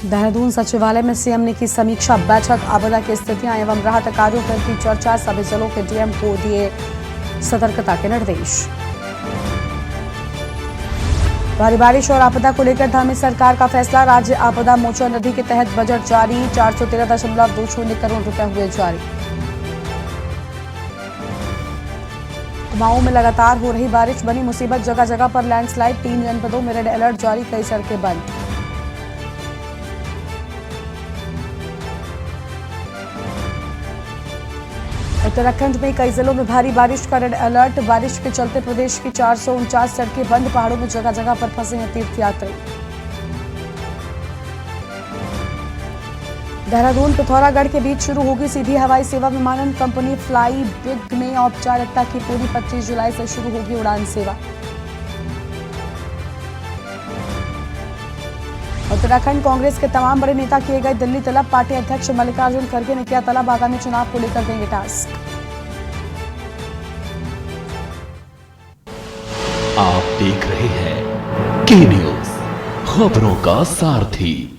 देहरादून सचिवालय में सीएम ने की समीक्षा बैठक। आपदा की स्थितियां एवं राहत कार्यों पर की चर्चा। सभी जिलों के डीएम को दिए सतर्कता के निर्देश। भारी बारिश और आपदा को लेकर थामी सरकार का फैसला। राज्य आपदा मोचन निधि के तहत बजट जारी। 413.20 करोड़ रुपए हुए जारी। कुमाऊं में लगातार हो रही बारिश बनी मुसीबत। जगह जगह पर लैंडस्लाइड। 3 जनपदों में रेड अलर्ट जारी। कई सड़कें बंद। उत्तराखंड में कई जिलों में भारी बारिश का रेड अलर्ट। बारिश के चलते प्रदेश की 449 सड़कें बंद। पहाड़ों में जगह जगह पर फंसे हैं तीर्थयात्री। देहरादून पिथौरागढ़ के बीच शुरू होगी सीधी हवाई सेवा। विमानन कंपनी फ्लाई बिग में औपचारिकता की पूरी। 25 जुलाई से शुरू होगी उड़ान सेवा। उत्तराखंड कांग्रेस के तमाम बड़े नेता किए गए दिल्ली तलब। पार्टी अध्यक्ष मल्लिकार्जुन खड़गे ने किया तलब। आगामी चुनाव को लेकर देंगे टास्क। आप देख रहे हैं के न्यूज, खबरों का सारथी।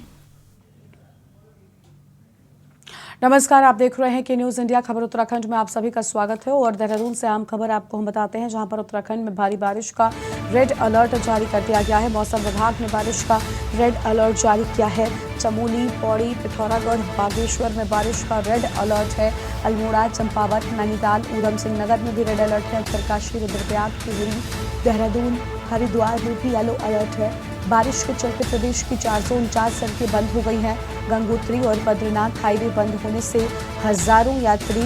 नमस्कार, आप देख रहे हैं के न्यूज इंडिया खबर उत्तराखंड में आप सभी का स्वागत है। और देहरादून से आम खबर आपको हम बताते हैं, जहां पर उत्तराखंड में भारी बारिश का रेड अलर्ट जारी कर दिया गया है। मौसम विभाग ने बारिश का रेड अलर्ट जारी किया है। चमोली, पौड़ी, पिथौरागढ़, बागेश्वर में बारिश का रेड अलर्ट है। अल्मोड़ा, चंपावत, नैनीताल, ऊधम सिंह नगर में भी रेड अलर्ट है। उत्तरकाशी, रुद्रप्रयाग, टिहरी, देहरादून, हरिद्वार में भी येलो अलर्ट है। बारिश के चलते प्रदेश की 449 सड़कें बंद हो गई हैं। गंगोत्री और बद्रीनाथ हाईवे बंद होने से हजारों यात्री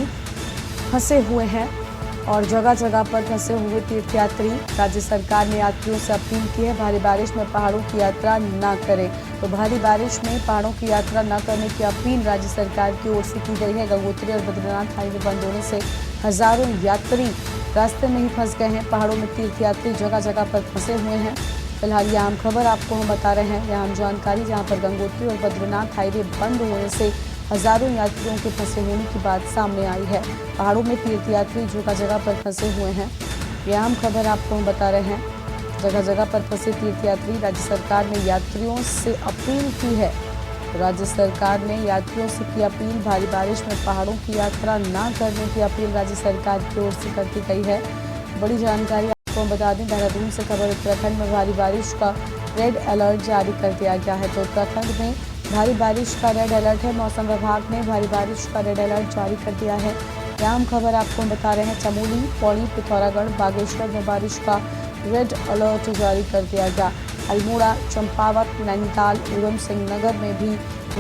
फंसे हुए हैं और जगह जगह पर फंसे हुए तीर्थयात्री। राज्य सरकार ने यात्रियों से अपील की है, भारी बारिश में पहाड़ों की यात्रा न करें। तो भारी बारिश में पहाड़ों की यात्रा न करने की अपील राज्य सरकार की ओर से की गई है। गंगोत्री और बद्रीनाथ हाईवे बंद होने से हजारों यात्री रास्ते में ही फंस गए हैं। पहाड़ों में तीर्थयात्री जगह जगह पर फंसे हुए हैं। फिलहाल ये आम खबर आपको हम बता रहे हैं, यह आम जानकारी, जहां पर गंगोत्री और बद्रीनाथ हाईवे बंद होने से हजारों यात्रियों के फंसे होने की बात सामने आई है। पहाड़ों में तीर्थयात्री जगह जगह पर फंसे हुए हैं। ये आम खबर आपको हम बता रहे हैं, जगह जगह पर फंसे तीर्थयात्री। राज्य सरकार ने यात्रियों से अपील की है। राज्य सरकार ने यात्रियों से की अपील, भारी बारिश में पहाड़ों की यात्रा न करने की अपील राज्य सरकार की ओर से करती गई है। बड़ी जानकारी आपको बता दें, देहरादून से खबर। उत्तराखंड में भारी बारिश का रेड अलर्ट जारी कर दिया गया है। तो उत्तराखंड में भारी बारिश का रेड अलर्ट है। मौसम विभाग ने भारी बारिश का रेड अलर्ट जारी कर दिया है। यह आम खबर आपको बता रहे हैं। चमोली, पौड़ी, पिथौरागढ़, बागेश्वर में बारिश का रेड अलर्ट जारी कर दिया गया। अल्मोड़ा, चंपावत, नैनीताल, ऊधम सिंह नगर में भी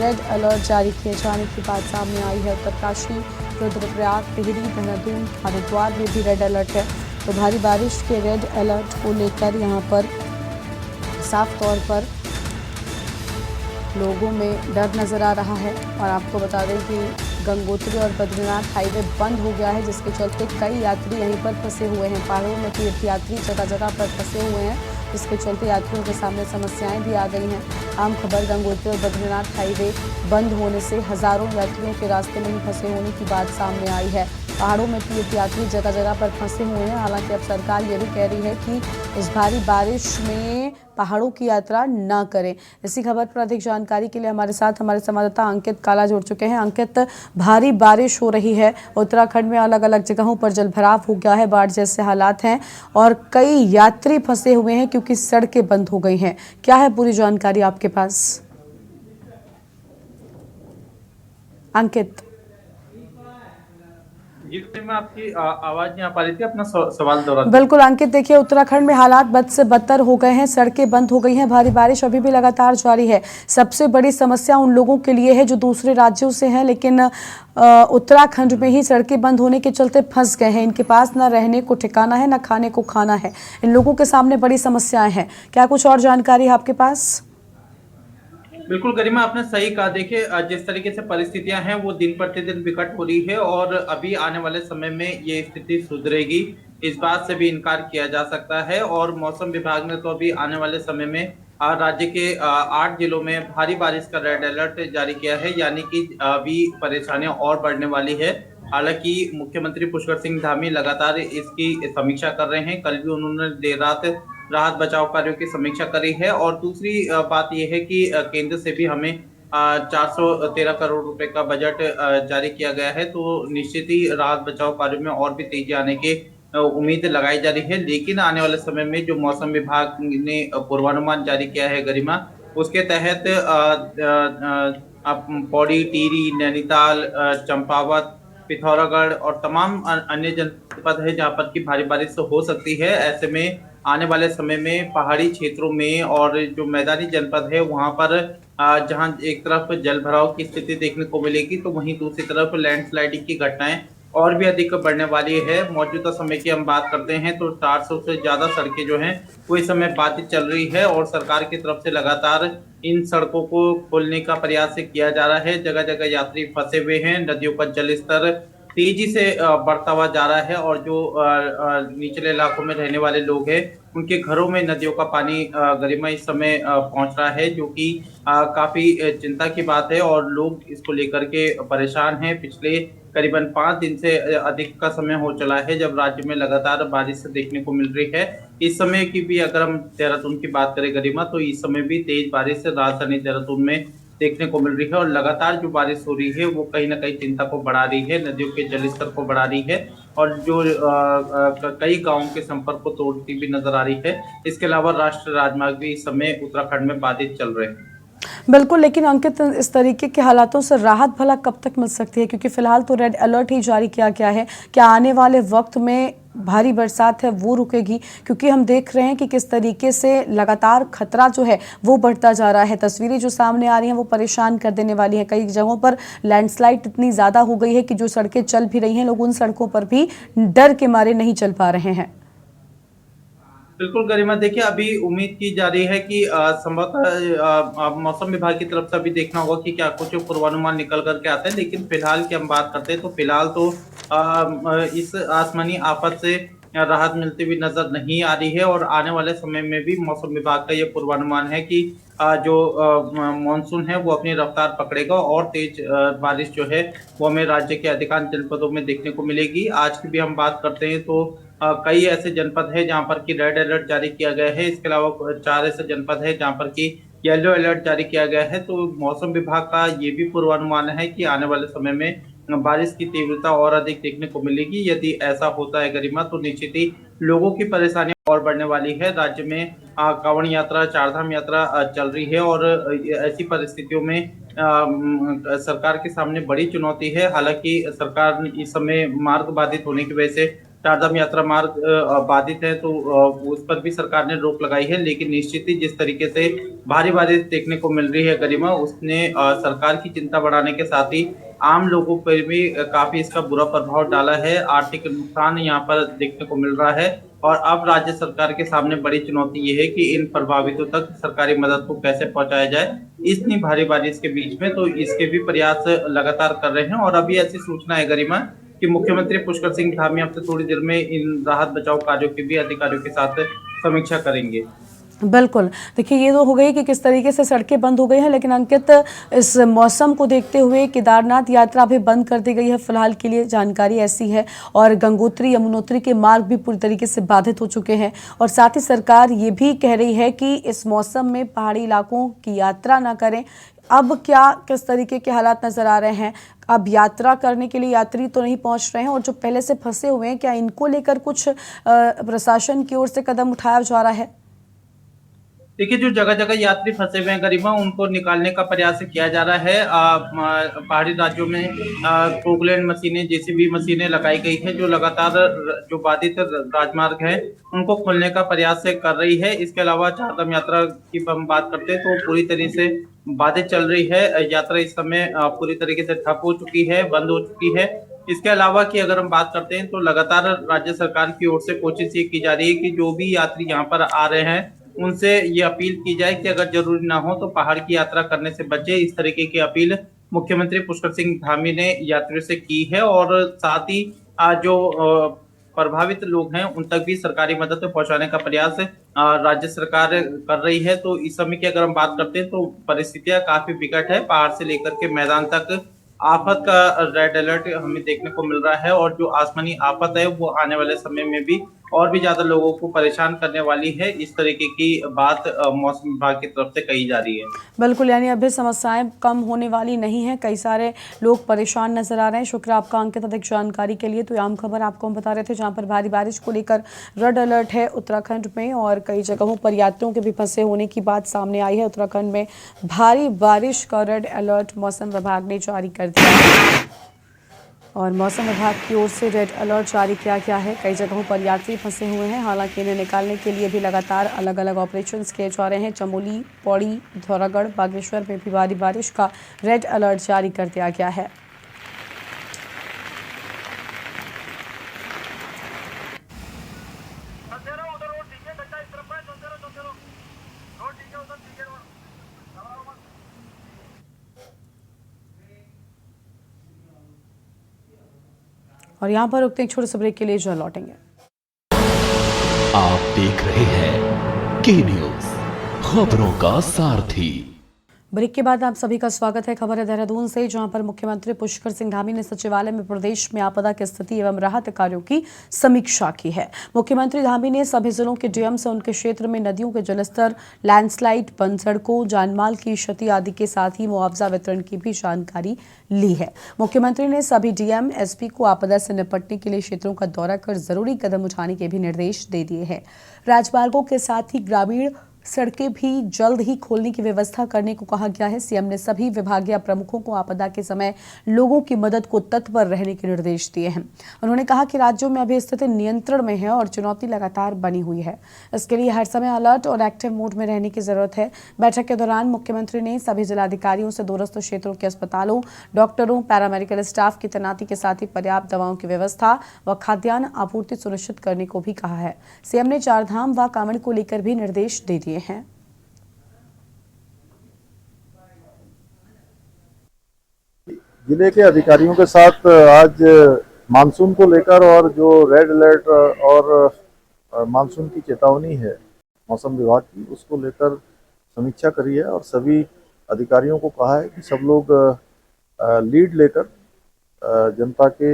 रेड अलर्ट जारी किए जाने की बात सामने आई है। उत्तरकाशी, रुद्रप्रयाग, टिहरी, देहरादून, हरिद्वार में भी रेड अलर्ट है। तो भारी बारिश के रेड अलर्ट को लेकर यहाँ पर साफ तौर पर लोगों में डर नजर आ रहा है। और आपको बता दें कि गंगोत्री और बद्रीनाथ हाईवे बंद हो गया है, जिसके चलते कई यात्री यहीं पर फंसे हुए हैं। पहाड़ों में तीर्थयात्री जगह जगह पर फंसे हुए हैं, जिसके चलते यात्रियों के सामने समस्याएं भी आ गई हैं। आम खबर, गंगोत्री और बद्रीनाथ हाईवे बंद होने से हजारों यात्रियों के रास्ते में ही फंसे होने की बात सामने आई है। पहाड़ों में तीर्थयात्री जगह जगह पर फंसे हुए हैं। हालांकि अब सरकार ये भी कह रही है कि इस भारी बारिश में पहाड़ों की यात्रा न करें। इसी खबर पर अधिक जानकारी के लिए हमारे साथ हमारे संवाददाता अंकित काला जुड़ चुके हैं। अंकित, भारी बारिश हो रही है, उत्तराखंड में अलग अलग जगहों पर जलभराव हो गया है, बाढ़ जैसे हालात हैं और कई यात्री फंसे हुए हैं क्योंकि सड़कें बंद हो गई हैं। क्या है पूरी जानकारी आपके पास, अंकित? मैं आपकी आवाज नहीं आ पा रही थी, अपना सवाल दोहरा। बिल्कुल अंकित, देखिए उत्तराखंड में हालात बद से बदतर हो गए हैं, सड़कें बंद हो गई हैं, भारी बारिश अभी भी लगातार जारी है। सबसे बड़ी समस्या उन लोगों के लिए है जो दूसरे राज्यों से हैं, लेकिन उत्तराखंड में ही सड़कें बंद होने के चलते फंस गए हैं। इनके पास ना रहने को ठिकाना है, ना खाने को खाना है। इन लोगों के सामने बड़ी समस्याएं हैं। क्या कुछ और जानकारी है आपके पास? बिल्कुल गरिमा, आपने सही कहा। देखिए, जिस तरीके से परिस्थितियां हैं वो दिन प्रतिदिन विकट हो रही है और अभी आने वाले समय में ये स्थिति सुधरेगी, इस बात से भी इनकार किया जा सकता है। और मौसम विभाग ने तो अभी आने वाले समय में राज्य के 8 जिलों में भारी बारिश का रेड अलर्ट जारी किया है, यानी कि अभी परेशानियां और बढ़ने वाली है। हालांकि मुख्यमंत्री पुष्कर सिंह धामी लगातार इसकी समीक्षा कर रहे हैं। कल भी उन्होंने देर रात राहत बचाव कार्यों की समीक्षा करी है। और दूसरी बात यह है कि केंद्र से भी हमें 413 करोड़ रुपए का बजट जारी किया गया है, तो निश्चित ही राहत बचाव कार्यों में और भी तेजी आने की उम्मीद लगाई जा रही है। लेकिन आने वाले समय में जो मौसम विभाग ने पूर्वानुमान जारी किया है गरिमा, उसके तहत पौड़ी, टिहरी, नैनीताल, चंपावत, पिथौरागढ़ और तमाम अन्य जनपद है जहां पर की भारी बारिश हो सकती है। ऐसे में आने वाले समय में पहाड़ी क्षेत्रों में और जो मैदानी जनपद है वहां पर जहां एक तरफ जल भराव की स्थिति देखने को मिलेगी, तो वहीं दूसरी तरफ लैंडस्लाइडिंग की घटनाएं और भी अधिक बढ़ने वाली है। मौजूदा समय की हम बात करते हैं तो 400 से ज्यादा सड़कें जो हैं वो इस समय बाधित चल रही है और सरकार की तरफ से लगातार इन सड़कों को खोलने का प्रयास किया जा रहा है। जगह जगह यात्री फंसे हुए हैं, नदियों का जल स्तर तेजी से बढ़ता हुआ जा रहा है और जो निचले इलाकों में रहने वाले लोग हैं उनके घरों में नदियों का पानी गरिमा इस समय पहुंच रहा है, जो कि काफी चिंता की बात है और लोग इसको लेकर के परेशान हैं। पिछले करीबन 5 दिन से अधिक का समय हो चला है जब राज्य में लगातार बारिश देखने को मिल रही है। इस समय की भी अगर हम देहरादून की बात करें गरिमा, तो इस समय भी तेज बारिश राजधानी देहरादून में देखने को मिल रही है और लगातार जो बारिश हो रही है वो कहीं ना कहीं चिंता को बढ़ा रही है, नदियों के जलस्तर को बढ़ा रही है और जो कई गांवों के संपर्क को तोड़ती भी नजर आ रही है। इसके अलावा राष्ट्रीय राजमार्ग भी इस समय उत्तराखंड में बाधित चल रहे हैं। बिल्कुल, लेकिन अंकित, इस तरीके के हालातों से राहत भला कब तक मिल सकती है? क्योंकि फिलहाल तो रेड अलर्ट ही जारी किया गया है। क्या आने वाले वक्त में भारी बरसात है वो रुकेगी? क्योंकि हम देख रहे हैं कि किस तरीके से लगातार खतरा जो है वो बढ़ता जा रहा है। तस्वीरें जो सामने आ रही हैं वो परेशान कर देने वाली हैं। कई जगहों पर लैंडस्लाइड इतनी ज़्यादा हो गई है कि जो सड़कें चल भी रही हैं, लोग उन सड़कों पर भी डर के मारे नहीं चल पा रहे हैं। बिल्कुल गरिमा, देखिए अभी उम्मीद की जा रही है कि संभवतः मौसम विभाग की तरफ से अभी देखना होगा कि क्या कुछ पूर्वानुमान निकल करके आते हैं। लेकिन फिलहाल की हम बात करते हैं तो फिलहाल तो इस आसमानी आफत से राहत मिलती हुई नजर नहीं आ रही है और आने वाले समय में भी मौसम विभाग का ये पूर्वानुमान है कि जो मानसून है वो अपनी रफ्तार पकड़ेगा और तेज बारिश जो है वो हमें राज्य के अधिकांश जनपदों में देखने को मिलेगी। आज की भी हम बात करते हैं तो कई ऐसे जनपद है जहां पर की रेड अलर्ट जारी किया गया है। इसके अलावा 4 ऐसे जनपद है जहां पर की येलो अलर्ट जारी किया गया है। तो मौसम विभाग का ये भी पूर्वानुमान है कि आने वाले समय में बारिश की तीव्रता और अधिक देखने को मिलेगी। यदि ऐसा होता है गरिमा, तो निश्चित ही लोगों की परेशानियां और बढ़ने वाली है। राज्य में कांवड़ यात्रा, चारधाम यात्रा चल रही है और ऐसी परिस्थितियों में सरकार के सामने बड़ी चुनौती है। हालांकि सरकार इस समय मार्ग बाधित होने की वजह से चारधाम यात्रा मार्ग बाधित है, तो उस पर भी सरकार ने रोक लगाई है। लेकिन निश्चित ही जिस तरीके से भारी बारिश देखने को मिल रही है गरिमा, उसने सरकार की चिंता बढ़ाने के साथ ही आम लोगों पर भी काफी इसका बुरा प्रभाव डाला है। आर्थिक नुकसान यहाँ पर देखने को मिल रहा है और अब राज्य सरकार के सामने बड़ी चुनौती ये है कि इन प्रभावितों तक सरकारी मदद को कैसे पहुंचाया जाए इतनी भारी बारिश के बीच में। तो इसके भी प्रयास लगातार कर रहे हैं और अभी ऐसी सूचना है गरिमा कि मुख्यमंत्री पुष्कर सिंह धामी अब से थोड़ी देर में इन राहत बचाव कार्यों की भी अधिकारियों के साथ समीक्षा करेंगे। बिल्कुल, देखिए ये तो हो गई कि किस तरीके से सड़कें बंद हो गई हैं, लेकिन अंकित, इस मौसम को देखते हुए केदारनाथ यात्रा भी बंद कर दी गई है फिलहाल के लिए, जानकारी ऐसी है। और गंगोत्री यमुनोत्री के मार्ग भी पूरी तरीके से बाधित हो चुके हैं और साथ ही सरकार ये भी कह रही है कि इस मौसम में पहाड़ी इलाकों की यात्रा ना करें। अब क्या किस तरीके के हालात नजर आ रहे हैं? अब यात्रा करने के लिए यात्री तो नहीं पहुंच रहे हैं और जो पहले से फंसे हुए हैं, क्या इनको लेकर कुछ प्रशासन की ओर से कदम उठाया जा रहा है? देखिए जो जगह जगह यात्री फंसे हुए हैं गरिमा, उनको निकालने का प्रयास किया जा रहा है। पहाड़ी राज्यों में पोकलैंड मशीनें, जेसीबी मशीनें लगाई गई है जो लगातार जो बाधित राजमार्ग है उनको खोलने का प्रयास कर रही है। इसके अलावा चारधाम यात्रा की हम बात करते हैं तो पूरी तरीके से बाधित चल रही है। यात्रा इस समय पूरी तरीके से ठप हो चुकी है, बंद हो चुकी है। इसके अलावा की अगर हम बात करते हैं तो लगातार राज्य सरकार की ओर से कोशिश ये की जा रही है कि जो भी यात्री यहाँ पर आ रहे हैं उनसे ये अपील की जाए कि अगर जरूरी ना हो तो पहाड़ की यात्रा करने से बचे। इस तरीके की अपील मुख्यमंत्री पुष्कर सिंह धामी ने यात्रियों से की है और साथ ही जो प्रभावित लोग हैं उन तक भी सरकारी मदद पहुंचाने का प्रयास राज्य सरकार कर रही है। तो इस समय की अगर हम बात करते हैं तो परिस्थितियां काफी विकट है। पहाड़ से लेकर के मैदान तक आफत का रेड अलर्ट हमें देखने को मिल रहा है और जो आसमानी आफत है वो आने वाले समय में भी और भी ज्यादा लोगों को परेशान करने वाली है। इस तरीके की बात मौसम विभाग की तरफ से कही जा रही है। बिल्कुल, यानी अभी समस्याएं कम होने वाली नहीं हैं, कई सारे लोग परेशान नजर आ रहे हैं। शुक्र आपका अंकित, अधिक जानकारी के लिए। तो ये आम खबर आपको हम बता रहे थे, जहां पर भारी बारिश को लेकर रेड अलर्ट है उत्तराखंड में, और कई जगहों पर यात्रियों के भी फंसे होने की बात सामने आई है। उत्तराखंड में भारी बारिश का रेड अलर्ट मौसम विभाग ने जारी कर दिया है, और मौसम विभाग की ओर से रेड अलर्ट जारी किया गया है। कई जगहों पर यात्री फंसे हुए हैं, हालांकि इन्हें निकालने के लिए भी लगातार अलग अलग ऑपरेशंस किए जा रहे हैं। चमोली, पौड़ी, पिथौरागढ़, बागेश्वर में भी भारी बारिश का रेड अलर्ट जारी कर दिया गया है। और यहाँ पर रुकते हैं, छोटे से ब्रेक के लिए, जो लौटेंगे। आप देख रहे हैं के न्यूज, खबरों का सारथी। ब्रेक के बाद आप सभी का स्वागत है। खबर है देहरादून से, जहां पर मुख्यमंत्री पुष्कर सिंह धामी ने सचिवालय में प्रदेश में आपदा की स्थिति एवं राहत कार्यों की समीक्षा की है। मुख्यमंत्री धामी ने सभी जिलों के डीएम से उनके क्षेत्र में नदियों के जलस्तर, लैंडस्लाइड, बंद सड़कों, जानमाल की क्षति आदि के साथ ही मुआवजा वितरण की भी जानकारी ली है। मुख्यमंत्री ने सभी डीएम, एसपी को आपदा से निपटने के लिए क्षेत्रों का दौरा कर जरूरी कदम उठाने के भी निर्देश दे दिए हैं। राजमार्गों के साथ ही ग्रामीण सड़कें भी जल्द ही खोलने की व्यवस्था करने को कहा गया है। सीएम ने सभी विभागीय प्रमुखों को आपदा के समय लोगों की मदद को तत्पर रहने के निर्देश दिए हैं। उन्होंने कहा कि राज्यों में अभी स्थिति नियंत्रण में है और चुनौती लगातार बनी हुई है। इसके लिए हर समय अलर्ट और एक्टिव मोड में रहने की जरूरत है। बैठक के दौरान मुख्यमंत्री ने सभी जिलाधिकारियों से दूरस्थ क्षेत्रों के अस्पतालों, डॉक्टरों, पैरामेडिकल स्टाफ की तैनाती के साथ ही पर्याप्त दवाओं की व्यवस्था व खाद्यान्न आपूर्ति सुनिश्चित करने को भी कहा है। सीएम ने चारधाम व कांवड़ को लेकर भी निर्देश दे दिए हैं। जिले के अधिकारियों के साथ आज मानसून को लेकर और जो रेड अलर्ट और मानसून की चेतावनी है मौसम विभाग की, उसको लेकर समीक्षा करी है और सभी अधिकारियों को कहा है कि सब लोग लीड लेकर जनता के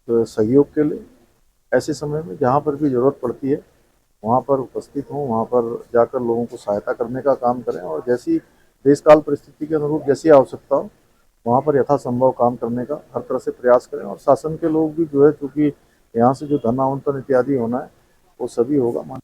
सहयोग के लिए ऐसे समय में जहाँ पर भी जरूरत पड़ती है वहाँ पर उपस्थित हों, वहाँ पर जाकर लोगों को सहायता करने का काम करें और जैसी देशकाल परिस्थिति के अनुरूप जैसी आवश्यकता हो वहाँ पर यथासंभव काम करने का हर तरह से प्रयास करें। और शासन के लोग भी जो है, क्योंकि यहाँ से जो धन आवंटन इत्यादि होना है वो सभी होगा।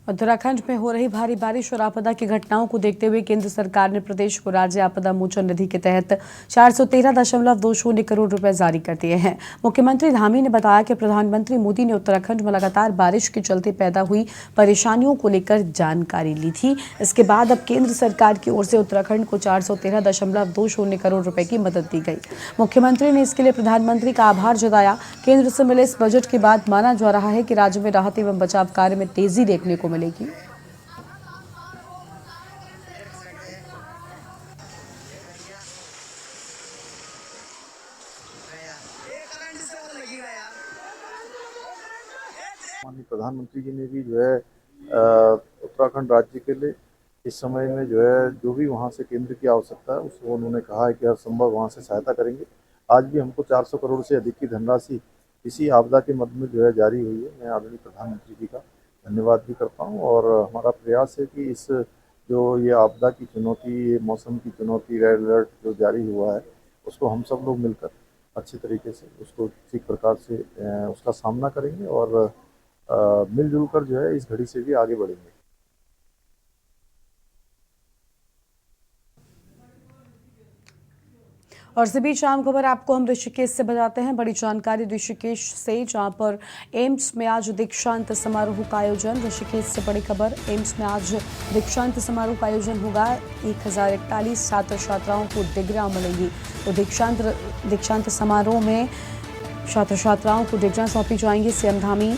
उत्तराखंड में हो रही भारी बारिश और आपदा की घटनाओं को देखते हुए केंद्र सरकार ने प्रदेश को राज्य आपदा मोचन निधि के तहत 413.20 करोड़ रुपए जारी कर दिए हैं। मुख्यमंत्री धामी ने बताया कि प्रधानमंत्री मोदी ने उत्तराखंड में लगातार बारिश के चलते पैदा हुई परेशानियों को लेकर जानकारी ली थी। इसके बाद अब केंद्र सरकार की ओर से उत्तराखंड को 413.20 करोड़ रुपए की मदद दी गई। मुख्यमंत्री ने इसके लिए प्रधानमंत्री का आभार जताया। केंद्र से मिले इस बजट के बाद माना जा रहा है कि राज्य में राहत एवं बचाव कार्य में तेजी देखने को मिलेगी। माननीय प्रधानमंत्री जी ने भी जो है उत्तराखंड राज्य के लिए इस समय में जो है जो भी वहाँ से केंद्र की आवश्यकता है उसको उन्होंने कहा है कि हर संभव वहाँ से सहायता करेंगे। आज भी हमको 400 करोड़ से अधिक की धनराशि इसी आपदा के मद में जो है जारी हुई है। मैं आदरणीय प्रधानमंत्री जी का धन्यवाद भी करता हूँ और हमारा प्रयास है कि इस जो ये आपदा की चुनौती, ये मौसम की चुनौती, रेड अलर्ट जो जारी हुआ है उसको हम सब लोग मिलकर अच्छे तरीके से उसको ठीक प्रकार से उसका सामना करेंगे और मिलजुल कर जो है इस घड़ी से भी आगे बढ़ेंगे। और इसी बीच आम खबर आपको हम ऋषिकेश से बताते हैं। बड़ी जानकारी ऋषिकेश से, जहां पर एम्स में आज दीक्षांत समारोह का आयोजन। ऋषिकेश से बड़ी खबर, एम्स में आज दीक्षांत समारोह का आयोजन होगा। 1041 छात्र छात्राओं को डिग्रियां मिलेंगी। तो दीक्षांत समारोह में छात्र छात्राओं को डिग्रियां सौंपी जाएंगी। सीएम धामी,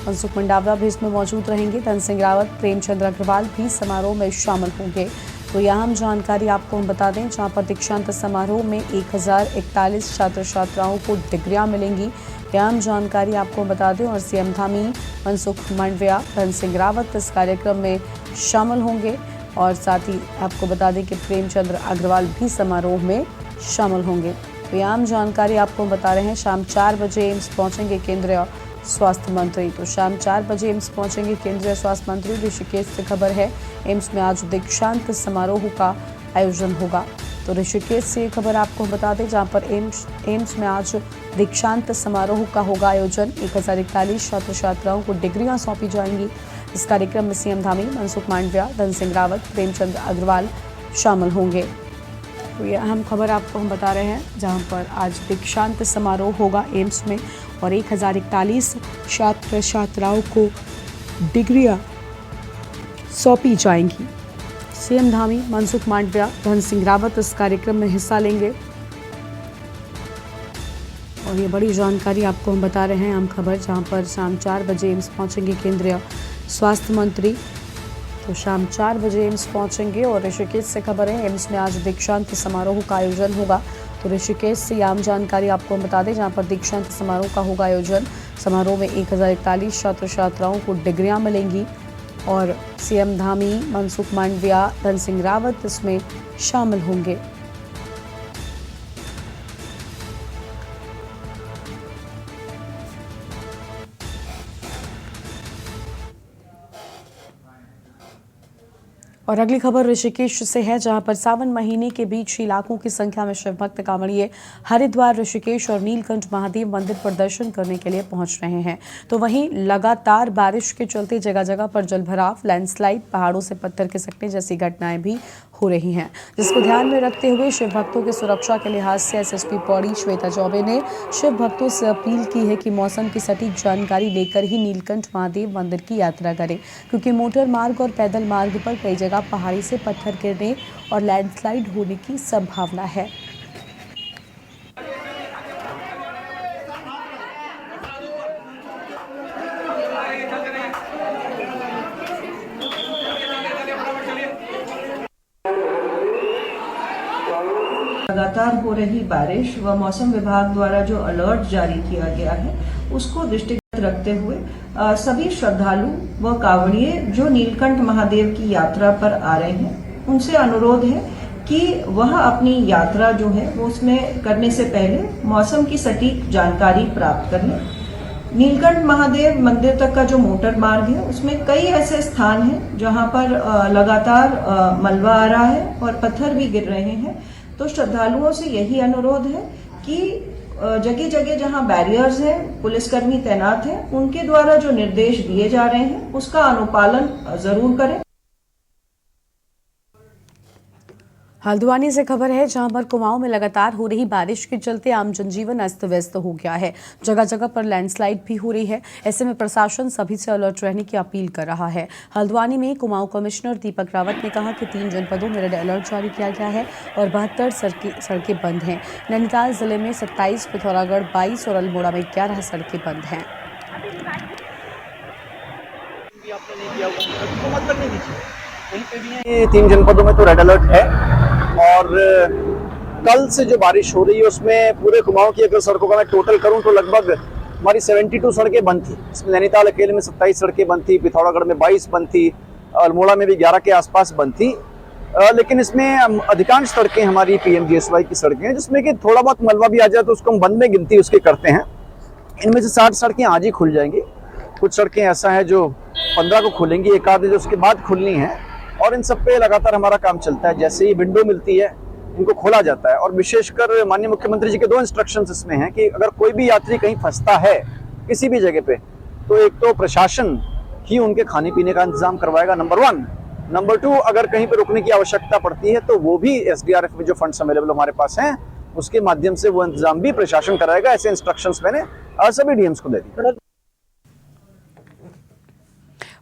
मनसुख मंडाविया भी इसमें मौजूद रहेंगे। धन सिंह रावत, प्रेमचंद अग्रवाल भी समारोह में शामिल होंगे। तो यह अहम जानकारी आपको हम बता दें, जहां पर दीक्षांत समारोह में 1041 छात्र छात्राओं को डिग्रियां मिलेंगी। यह अहम जानकारी आपको हम बता दें। और सीएम धामी, मनसुख मंडाविया, धन सिंह रावत इस कार्यक्रम में शामिल होंगे। और साथ ही आपको बता दें कि प्रेमचंद अग्रवाल भी समारोह में शामिल होंगे। तो ये आम जानकारी आपको बता रहे हैं। शाम 4 बजे एम्स पहुंचेंगे केंद्रीय स्वास्थ्य मंत्री। तो शाम 4 बजे एम्स पहुंचेंगे केंद्रीय स्वास्थ्य मंत्री। ऋषिकेश से खबर है, एम्स में आज दीक्षांत समारोह का आयोजन होगा। तो ऋषिकेश से ये खबर आपको बता दें, जहां पर एम्स में आज दीक्षांत समारोह का होगा आयोजन। 1041 छात्र छात्राओं को डिग्रियां सौंपी जाएंगी। इस कार्यक्रम में सीएम धामी, मनसुख मांडविया, धन सिंह रावत, प्रेमचंद अग्रवाल शामिल होंगे। तो ये अहम खबर आपको हम बता रहे हैं, जहां पर आज दीक्षांत समारोह होगा एम्स में और 1041 छात्र छात्राओं को डिग्रियां सौंपी जाएंगी। सीएम धामी, मनसुख मांडविया, धन सिंह रावत इस कार्यक्रम में हिस्सा लेंगे। और ये बड़ी जानकारी आपको हम बता रहे हैं, अहम खबर, जहां पर शाम 4 बजे एम्स पहुंचेंगे केंद्रीय स्वास्थ्य मंत्री। तो शाम 4 बजे एम्स पहुंचेंगे। और ऋषिकेश से खबर है, एम्स में आज दीक्षांत समारोह का आयोजन होगा। तो ऋषिकेश से आम जानकारी आपको हम बता दें, जहां पर दीक्षांत समारोह का होगा आयोजन। समारोह में 1041 छात्र छात्राओं को डिग्रियां मिलेंगी और सीएम धामी, मनसुख मांडविया, धन सिंह रावत इसमें शामिल होंगे। और अगली खबर ऋषिकेश से है, जहां पर सावन महीने के बीच ही लाखों की संख्या में शिव भक्त कांवड़िए हरिद्वार, ऋषिकेश और नीलकंठ महादेव मंदिर पर दर्शन करने के लिए पहुंच रहे हैं। तो वहीं लगातार बारिश के चलते जगह जगह पर जलभराव, लैंडस्लाइड, पहाड़ों से पत्थर खिसकने जैसी घटनाएं भी हो रही हैं, जिसको ध्यान में रखते हुए शिव भक्तों की सुरक्षा के लिहाज से एसएसपी पौड़ी श्वेता चौबे ने शिव भक्तों से अपील की है कि मौसम की सटीक जानकारी लेकर ही नीलकंठ महादेव मंदिर की यात्रा करें, क्योंकि मोटर मार्ग और पैदल मार्ग पर कई जगह पहाड़ी से पत्थर गिरने और लैंडस्लाइड होने की संभावना है। लगातार हो रही बारिश व मौसम विभाग द्वारा जो अलर्ट जारी किया गया है, उसको दृष्टिगत रखते हुए सभी श्रद्धालु व कांवड़िए जो नीलकंठ महादेव की यात्रा पर आ रहे हैं, उनसे अनुरोध है कि वह अपनी यात्रा जो है वो उसमें करने से पहले मौसम की सटीक जानकारी प्राप्त कर लें। नीलकंठ महादेव मंदिर तक का जो मोटर मार्ग है, उसमें कई ऐसे स्थान हैं जहां पर लगातार मलबा आ रहा है और पत्थर भी गिर रहे हैं। तो श्रद्धालुओं से यही अनुरोध है कि जगह जगह जहां बैरियर्स हैं, पुलिसकर्मी तैनात हैं, उनके द्वारा जो निर्देश दिए जा रहे हैं उसका अनुपालन जरूर करें। हल्द्वानी से खबर है, जहां पर कुमाऊं में लगातार हो रही बारिश के चलते आम जनजीवन अस्त व्यस्त हो गया है। जगह जगह पर लैंडस्लाइड भी हो रही है। ऐसे में प्रशासन सभी से अलर्ट रहने की अपील कर रहा है। हल्द्वानी में कुमाऊं कमिश्नर दीपक रावत ने कहा कि 3 जनपदों में रेड अलर्ट जारी किया गया है और 72 सड़कें बंद हैं। नैनीताल जिले में 27, पिथौरागढ़ 22 और अल्मोड़ा में 11 सड़कें बंद हैं। ये 3 जनपदों में तो रेड अलर्ट है और कल से जो बारिश हो रही है उसमें पूरे कुमाऊं की अगर सड़कों का मैं टोटल करूं तो लगभग हमारी 72 सड़कें बंद थी। इसमें नैनीताल अकेले में 27 सड़कें बंद थी, पिथौरागढ़ में 22 बंद थी, अल्मोड़ा में भी 11 के आसपास बंद थी। लेकिन इसमें अधिकांश सड़कें हमारी PMGSY की सड़कें हैं, जिसमें कि थोड़ा बहुत मलबा भी आ जाए तो उसको हम बंद में गिनती उसके करते हैं। इनमें से 60 सड़कें आज ही खुल जाएंगी। कुछ सड़कें ऐसा है जो 15 को खुलेंगी, एक आध जो उसके बाद खुलनी है, और इन सब पे लगातार हमारा काम चलता है। जैसे ही विंडो मिलती है इनको खोला जाता है। और विशेषकर माननीय मुख्यमंत्री जी के 2 इंस्ट्रक्शंस इसमें हैं कि अगर कोई भी यात्री कहीं फंसता है किसी भी जगह पे, तो एक तो प्रशासन ही उनके खाने पीने का इंतजाम करवाएगा, नंबर 1। नंबर 2, अगर कहीं पे रुकने की आवश्यकता पड़ती है तो वो भी SDRF में जो फंड्स अवेलेबल हमारे पास हैं उसके माध्यम से वो इंतजाम भी प्रशासन कराएगा। ऐसे इंस्ट्रक्शंस मैंने सभी DMs को दे दी।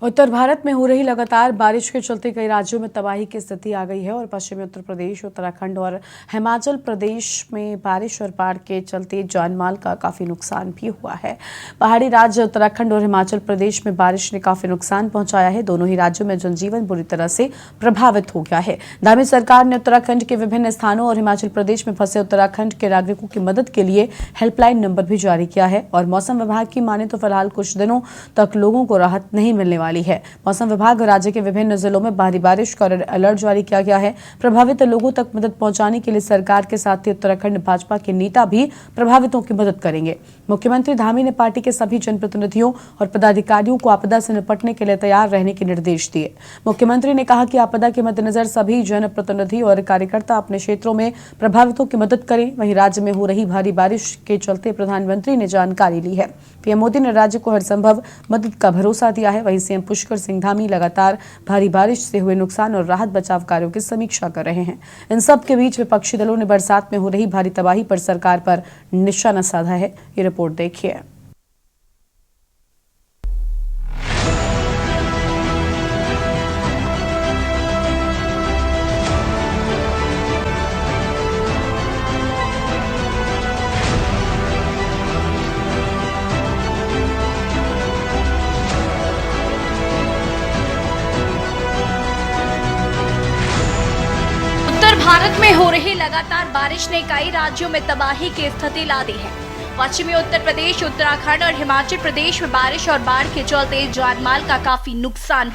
उत्तर भारत में हो रही लगातार बारिश के चलते कई राज्यों में तबाही की स्थिति आ गई है और पश्चिमी उत्तर प्रदेश, उत्तराखंड और हिमाचल प्रदेश में बारिश और बाढ़ के चलते जानमाल का काफी नुकसान भी हुआ है। पहाड़ी राज्य उत्तराखंड और हिमाचल प्रदेश में बारिश ने काफी नुकसान पहुंचाया है। दोनों ही राज्यों में जनजीवन बुरी तरह से प्रभावित हो गया है। धामी सरकार ने उत्तराखंड के विभिन्न स्थानों और हिमाचल प्रदेश में फंसे उत्तराखंड के नागरिकों की मदद के लिए हेल्पलाइन नंबर भी जारी किया है। और मौसम विभाग की माने तो फिलहाल कुछ दिनों तक लोगों को राहत नहीं मिलने वाली है। मौसम विभाग राज्य के विभिन्न जिलों में भारी बारिश का अलर्ट जारी किया गया है। प्रभावित लोगों तक मदद पहुंचाने के लिए सरकार के साथ ही उत्तराखंड भाजपा के नेता भी प्रभावितों की मदद करेंगे। मुख्यमंत्री धामी ने पार्टी के सभी जनप्रतिनिधियों और पदाधिकारियों को आपदा से निपटने के लिए तैयार रहने के निर्देश दिए। मुख्यमंत्री ने कहा कि आपदा के मद्देनजर सभी जनप्रतिनिधि और कार्यकर्ता अपने क्षेत्रों में प्रभावितों की मदद करें। वहीं राज्य में हो रही भारी बारिश के चलते प्रधानमंत्री ने जानकारी ली है। पीएम मोदी ने राज्य को हर संभव मदद का भरोसा दिया है। वहीं सीएम पुष्कर सिंह धामी लगातार भारी बारिश से हुए नुकसान और राहत बचाव कार्यों की समीक्षा कर रहे हैं। इन सब के बीच विपक्षी दलों ने बरसात में हो रही भारी तबाही पर सरकार पर निशाना साधा है। ये रिपोर्ट देखिए। भारत में हो रही लगातार बारिश ने कई राज्यों में तबाही की स्थिति ला दी है। पश्चिमी उत्तर प्रदेश, उत्तराखंड और हिमाचल प्रदेश में बारिश और बाढ़ के चलते जानमाल का काफी नुकसान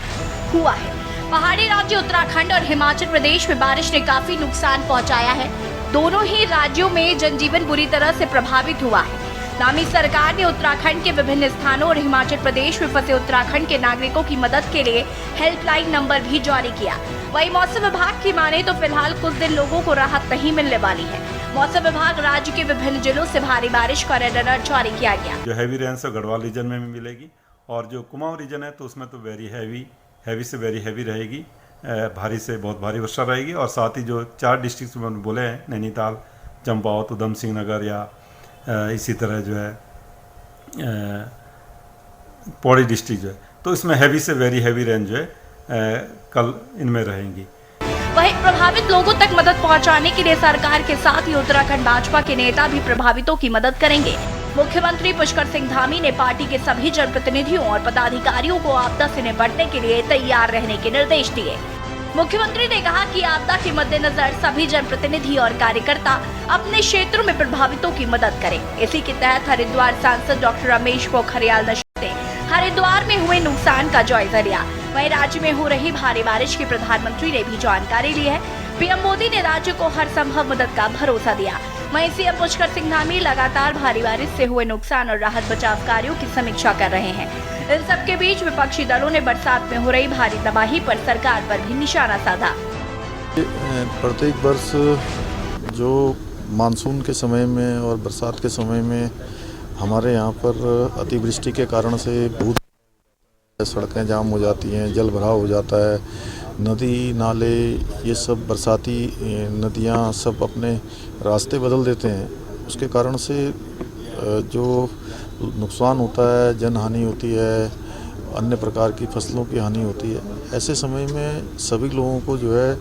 हुआ है। पहाड़ी राज्य उत्तराखंड और हिमाचल प्रदेश में बारिश ने काफी नुकसान पहुंचाया है। दोनों ही राज्यों में जनजीवन बुरी तरह से प्रभावित हुआ है। धामी सरकार ने उत्तराखंड के विभिन्न स्थानों और हिमाचल प्रदेश में फंसे उत्तराखंड के नागरिकों की मदद के लिए हेल्पलाइन नंबर भी जारी किया। वहीं मौसम विभाग की माने तो फिलहाल कुछ दिन लोगों को राहत नहीं मिलने वाली है। मौसम विभाग राज्य के विभिन्न जिलों से भारी बारिश का रेड अलर्ट जारी किया गया। जो हैवी रेन से गढ़वाल रीजन में भी मिलेगी और जो कुमाऊं रीजन है तो उसमें तो वेरी हैवी से वेरी हैवी रहेगी, भारी से बहुत भारी वर्षा रहेगी। और साथ ही जो 4 डिस्ट्रिक्ट में बोले हैं, नैनीताल, चंपावत, उधम सिंह नगर या इसी तरह जो है पौड़ी डिस्ट्रिक्ट जो है, तो इसमें हैवी से वेरी हैवी रेन जो है कल इनमें रहेंगी। वहीं प्रभावित लोगों तक मदद पहुंचाने के लिए सरकार के साथ ही उत्तराखंड भाजपा के नेता भी प्रभावितों की मदद करेंगे। मुख्यमंत्री पुष्कर सिंह धामी ने पार्टी के सभी जनप्रतिनिधियों और पदाधिकारियों को आपदा से निपटने के लिए तैयार रहने के निर्देश दिए। मुख्यमंत्री ने कहा कि आपदा के मद्देनजर सभी जनप्रतिनिधि और कार्यकर्ता अपने क्षेत्रों में प्रभावितों की मदद करें। इसी के तहत हरिद्वार सांसद डॉक्टर रमेश पोखरियाल निशंक ने हरिद्वार में हुए नुकसान का जायजा लिया। वहीं राज्य में हो रही भारी बारिश की प्रधानमंत्री ने भी जानकारी ली है। पीएम मोदी ने राज्य को हर संभव मदद का भरोसा दिया। वहीं सीएम पुष्कर सिंह धामी लगातार भारी बारिश से हुए नुकसान और राहत बचाव कार्यों की समीक्षा कर रहे हैं। इन सब के बीच विपक्षी दलों ने बरसात में हो रही भारी तबाही पर सरकार पर भी निशाना साधा। प्रत्येक वर्ष जो मानसून के समय में और बरसात के समय में हमारे यहाँ पर अतिवृष्टि के कारण से बहुत सड़कें जाम हो जाती हैं, जल भराव हो जाता है, नदी नाले ये सब बरसाती नदियाँ सब अपने रास्ते बदल देते हैं। उसके कारण से जो नुकसान होता है, जन हानि होती है, अन्य प्रकार की फसलों की हानि होती है। ऐसे समय में सभी लोगों को जो है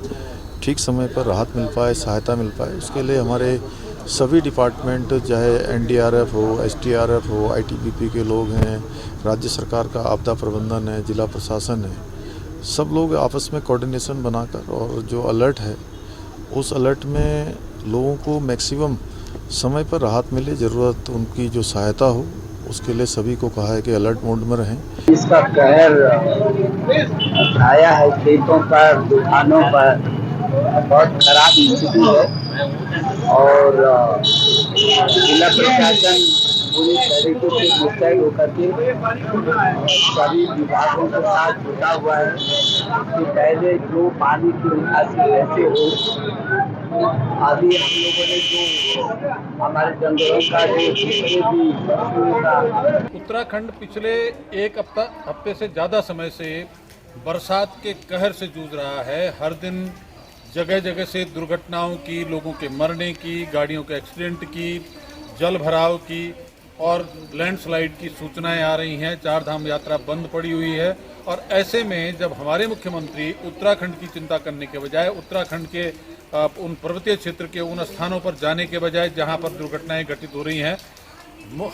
ठीक समय पर राहत मिल पाए, सहायता मिल पाए, उसके लिए हमारे सभी डिपार्टमेंट, चाहे एनडीआरएफ हो, एसडीआरएफ हो, आईटीबीपी के लोग हैं, राज्य सरकार का आपदा प्रबंधन है, जिला प्रशासन है, सब लोग आपस में कोऑर्डिनेशन बनाकर और जो अलर्ट है उस अलर्ट में लोगों को मैक्सिमम समय पर राहत मिले, ज़रूरत उनकी जो सहायता हो उसके लिए सभी को कहा है कि अलर्ट मोड में रहें। इसका कहर आया है खेतों पर, दुकानों पर, बहुत खराब स्थिति है और जिला प्रशासन पूरी तरीके से मुस्तैद होकर के सभी विभागों के साथ जुटा हुआ है कि पहले जो पानी की निकासी कैसे हो। अभी हम लोगों ने जो हमारे जंगलों का जो उत्तराखंड पिछले एक हफ्ते से ज़्यादा समय से बरसात के कहर से जूझ रहा है। हर दिन जगह जगह से दुर्घटनाओं की, लोगों के मरने की, गाड़ियों के एक्सीडेंट की, जल भराव की और लैंडस्लाइड की सूचनाएं आ रही हैं। 4 धाम यात्रा बंद पड़ी हुई है और ऐसे में जब हमारे मुख्यमंत्री उत्तराखंड की चिंता करने के बजाय उत्तराखंड के उन पर्वतीय क्षेत्र के उन स्थानों पर जाने के बजाय जहां पर दुर्घटनाएं घटित हो रही हैं,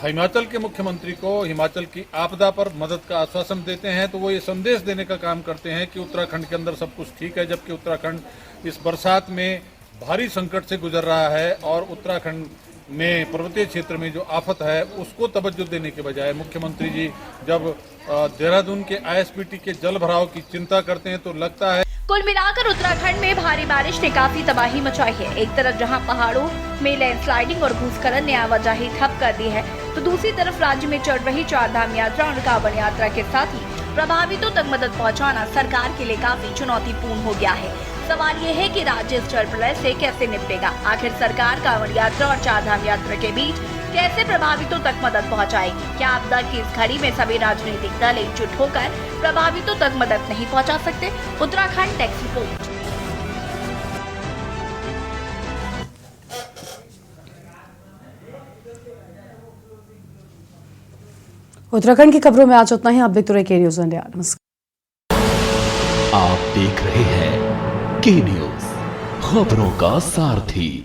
हिमाचल के मुख्यमंत्री को हिमाचल की आपदा पर मदद का आश्वासन देते हैं, तो वो ये संदेश देने का काम करते हैं कि उत्तराखंड के अंदर सब कुछ ठीक है, जबकि उत्तराखंड इस बरसात में भारी संकट से गुजर रहा है और उत्तराखंड में पर्वतीय क्षेत्र में जो आफत है उसको तवज्जो देने के बजाय मुख्यमंत्री जी जब देहरादून के आईएसबीटी के जल भराव की चिंता करते हैं तो लगता है कुल मिलाकर उत्तराखंड में भारी बारिश ने काफी तबाही मचाई है। एक तरफ जहां पहाड़ों में लैंडस्लाइडिंग और भूस्खलन ने आवाजाही ठप कर दी है, तो दूसरी तरफ राज्य में चल रही चारधाम यात्रा और कांवड़ यात्रा के साथ ही प्रभावितों तक मदद पहुंचाना सरकार के लिए काफी चुनौतीपूर्ण हो गया है। सवाल ये है कि राज्य इस जल प्रलय से कैसे निपटेगा। आखिर सरकार कांवड़ यात्रा और चारधाम यात्रा के बीच कैसे प्रभावितों तक मदद पहुंचाएगी? क्या आपदा की इस घड़ी में सभी राजनीतिक दल एकजुट होकर प्रभावितों तक मदद नहीं पहुंचा सकते? Uttarakhand desk report. उत्तराखंड की खबरों में आज उतना ही। आप देखते रहिए के न्यूज़ इंडिया। नमस्कार। आप देख रहे हैं के न्यूज़, खबरों का सारथी।